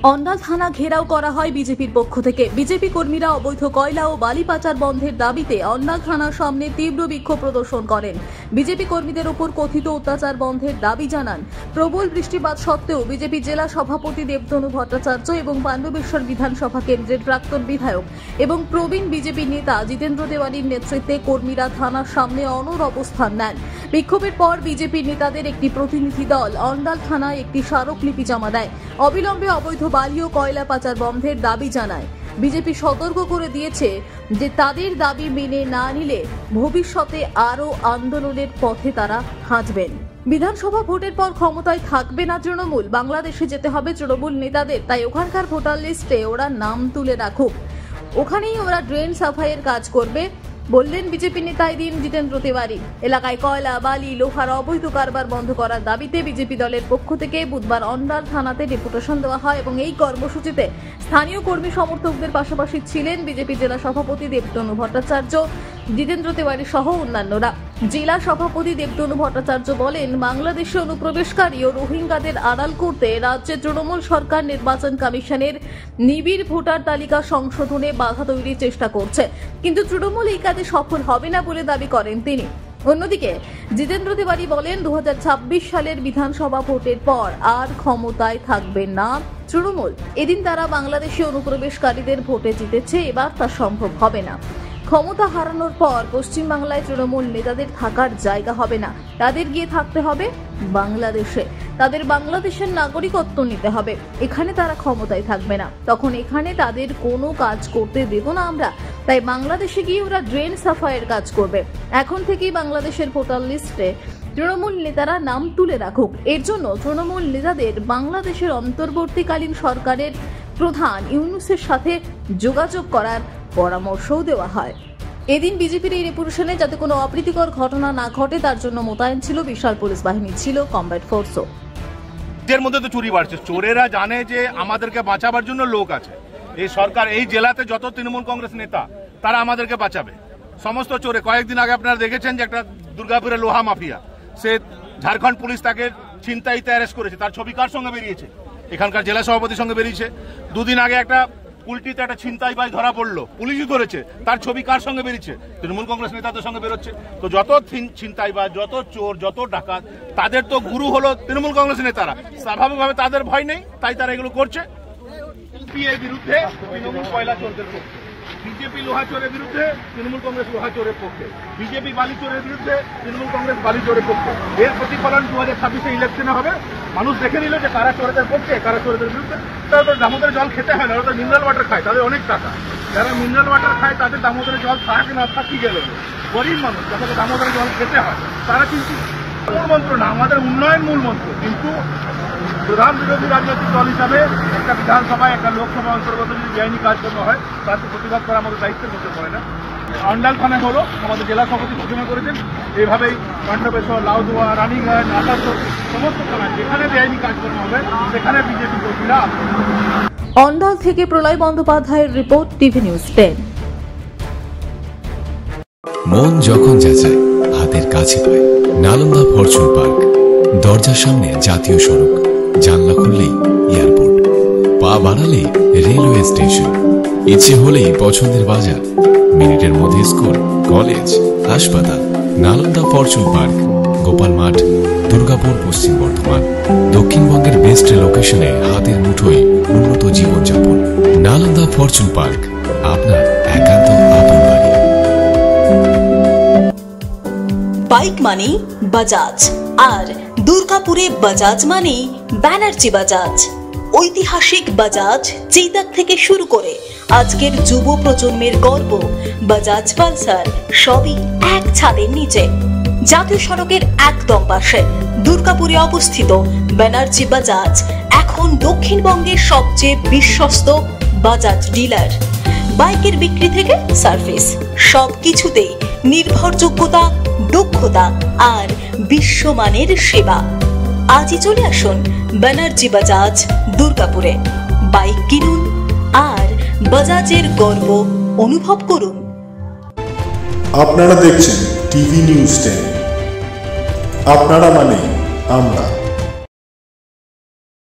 অন্ডাল থানা ঘেরাও করা হয় বিজেপির পক্ষ থেকে। বিজেপি কর্মীরা অবৈধ কয়লা ও বালি পাচার বন্ধের দাবিতে অন্ডাল থানার সামনে তীব্র বিক্ষোভ প্রদর্শন করেন। বিজেপি কর্মীদের উপর কথিত অত্যাচার বন্ধের দাবি জানান। প্রবল বৃষ্টিপাত সত্ত্বেও বিজেপি জেলা সভাপতি দেবতনু ভট্টাচার্য এবং পাণ্ডবেশ্বর বিধানসভা কেন্দ্রের প্রাক্তন বিধায়ক এবং প্রবীণ বিজেপি নেতা জিতেন্দ্র তেওয়ারির নেতৃত্বে কর্মীরা থানার সামনে অনড় অবস্থান নেন। বিক্ষোভের পর বিজেপি নেতাদের একটি প্রতিনিধি দল অন্ডাল থানায় একটি স্মারকলিপি জমা দেয়। অবিলম্বে অবৈধ বালি ও কয়লা পাচার বন্ধের দাবি জানায়। বিজেপি সতর্ক করে দিয়েছে যে তাদের দাবি মেনে না নিলে ভবিষ্যতে আরও আন্দোলনের পথে তারা হাঁটবেন। বিধানসভা ভোটের পর ক্ষমতায় থাকবে না তৃণমূল, বাংলাদেশে যেতে হবে তৃণমূল নেতাদের, তাই ওখানকার ভোটার লিস্টে ওরা নাম তুলে রাখুক, ওখানেই ওরা ড্রেন সাফাইয়ের কাজ করবে বললেন বিজেপি নেতা এদিন জিতেন্দ্র তেওয়ারি। এলাকায় কয়লা, বালি, লোহার অবৈধ কারবার বন্ধ করার দাবিতে বিজেপি দলের পক্ষ থেকে বুধবার অন্ডাল থানাতে ডেপুটেশন দেওয়া হয় এবং এই কর্মসূচিতে স্থানীয় কর্মী সমর্থকদের পাশাপাশি ছিলেন বিজেপি জেলা সভাপতি দেবতনু ভট্টাচার্য, জিতেন্দ্র তেওয়ারি সহ অন্যান্যরা। জেলা সভাপতি দেবতনু ভট্টাচার্য বলেন, বাংলাদেশে অনুপ্রবেশকারী ও রোহিঙ্গাদের আড়াল করতে রাজ্যে তৃণমূল সরকার নির্বাচন কমিশনের নিবিড় ভোটার তালিকা সংশোধনে বাধা তৈরির চেষ্টা করছে, কিন্তু তৃণমূল এই কাজে সফল হবে না বলে দাবি করেন তিনি। অন্যদিকে জিতেন্দ্র তেওয়ারি বলেন, 2026 সালের বিধানসভা ভোটের পর আর ক্ষমতায় থাকবে না তৃণমূল। এদিন তারা বাংলাদেশি অনুপ্রবেশকারীদের ভোটে জিতেছে, এবার তা সম্ভব হবে না। ক্ষমতা হারানোর পর পশ্চিমবাংলায় তৃণমূল নেতাদের থাকার জায়গা হবে না, তাদের গিয়ে থাকতে হবে বাংলাদেশে, তাদের বাংলাদেশের নাগরিকত্ব নিতে হবে। এখানে তারা ক্ষমতায় থাকবে না, তখন এখানে তাদের কোনো কাজ করতে দেব না আমরা, তাই বাংলাদেশে গিয়ে ওরা ড্রেন সাফাইয়ের কাজ করবে। এখন থেকেই বাংলাদেশের ভোটার লিস্টে তৃণমূল নেতারা নাম তুলে রাখুক। এর জন্য তৃণমূল নেতাদের বাংলাদেশের অন্তর্বর্তীকালীন সরকারের প্রধান ইউনূসের সাথে যোগাযোগ করার পরামর্শও দেওয়া হয়। এদিন বিজেপির এই ডেপুটেশনে যাতে কোনো অপ্রীতিকর ঘটনা না ঘটে তার জন্য মোতায়েন ছিল বিশাল পুলিশ বাহিনী, ছিল কমব্যাট ফোর্সও। এর মধ্যে তো চুরি বাড়ছে, চোরেরা জানে যে আমাদেরকে বাঁচাবার জন্য লোক আছে। এই সরকার, এই জেলাতে যত তৃণমূল কংগ্রেস নেতা তারা আমাদেরকে বাঁচাবে। সমস্ত চোরে, কয়েকদিন আগে আপনারা দেখেছেন যে একটা দুর্গাপুরের লোহা মাফিয়া, সে ঝাড়খণ্ড পুলিশ তাকে ছিনতাইতে অ্যারেস্ট করেছে, তার ছবি কার সঙ্গে বেরিয়েছে? এখানকার জেলা সভাপতির সঙ্গে বেরিয়েছে। দুদিন আগে একটা উল্টিতে একটা ছিনতাইবাজ ধরা পড়লো, পুলিশই ধরেছে, তার ছবি কার সঙ্গে বেরিয়েছে? তৃণমূল কংগ্রেস নেতাদের সঙ্গে বেরোচ্ছে। তো যত ছিনতাইবাজ, যত চোর, যত ডাকাত, তাদের তো গুরু হলো তৃণমূল কংগ্রেস নেতারা। স্বাভাবিকভাবে তাদের ভয় নেই, তাই তারা এগুলো করছে। এর বিরুদ্ধে তৃণমূল কয়লা চোরদের পক্ষে, বিজেপি লোহা চোরের বিরুদ্ধে তৃণমূল কংগ্রেস লোহা চোরের পক্ষে, বিজেপি বালি চোরের বিরুদ্ধে তৃণমূল কংগ্রেস বালি চোরের পক্ষে। এর প্রতিফলন 2026 ইলেকশনে হবে। মানুষ দেখে নিল যে কারা চোরদের পক্ষে, কারা চোরদের বিরুদ্ধে। তারা তো দামোদরের জল খেতে হয় না, ওরা তো মিনারেল ওয়াটার খায়, তাদের অনেক টাকা। যারা মিনারেল ওয়াটার খায় তাদের দামোদরের জল থাকে না, থাকি গেল। গরিব মানুষ যাদের দামোদরের জল খেতে হয়, তারা কিন্তু মূল মন্ত্র না, আমাদের উন্নয়ন মূল মন্ত্র। কিন্তু প্রধান বিরোধী রাজনৈতিক দল হিসাবে একটা বিধানসভায়, একটা লোকসভা অন্তর্গত যদি বেআইনি কাজকর্ম হয়, তার প্রতিবাদ করা আমাদের দায়িত্বের মধ্যে পড়ে না। অন্ডাল থানায় হলো, আমাদের জেলা সভাপতি ঘোষণা করেছেন, এইভাবেই পাণ্ডবেশ্বর, লাউদুয়া, রানীগঞ্জ, আসানসোল সমস্ত থানায় যেখানে বেআইনি কাজকর্ম হবে সেখানে বিজেপি কর্মীরা। অন্ডাল থেকে প্রলয় বন্দ্যোপাধ্যায়ের রিপোর্ট, টিভি নিউজ 10। মন যখন যাচায় হাতের কাছে পায় নালন্দা ফরচুন পার্ক। দরজার সামনে জাতীয় সড়ক, জানলা খুললেই এয়ারপোর্ট, পা বাড়ালেই রেলওয়ে স্টেশন, ইচ্ছে হলেই পছন্দের বাজার, মিনিটের মধ্যে স্কুল, কলেজ, হাসপাতাল। নালন্দা ফরচুন পার্ক, গোপাল মাঠ, দুর্গাপুর, পশ্চিম বর্ধমান। দক্ষিণবঙ্গের বেস্ট লোকেশনে হাতের মুঠোয় উন্নত জীবনযাপন। নালন্দা ফরচুন পার্ক, আপনার একান্ত আপন বাড়ি। বাইক মানেই বাজাজ, আর দুর্গাপুরে বাজাজ মানেই ব্যানার্জি বাজাজ। ঐতিহাসিক বাজাজ চেতক থেকে শুরু করে আজকের যুব প্রজন্মের গর্ব বাজাজ পালসার, সবই এক ছাদের নিচে। জাতীয় সড়কের একদম পাশে দুর্গাপুরে অবস্থিত ব্যানার্জি বাজাজ এখন দক্ষিণবঙ্গের সবচেয়ে বিশ্বস্ত বাজাজ ডিলার। বাইকের বিক্রি থেকে সার্ভিস, সবকিছুতেই নির্ভরযোগ্যতা, দক্ষতা আর বিশ্বমানের সেবা। আজই চলে আসুন ব্যানার্জি বাজাজ দুর্গাপুরে। বাইক কিনুন আর বাজাজের গর্ব অনুভব করুন। আপনারা দেখছেন টিভি নিউজ 10। আপনারা মানে আমরা।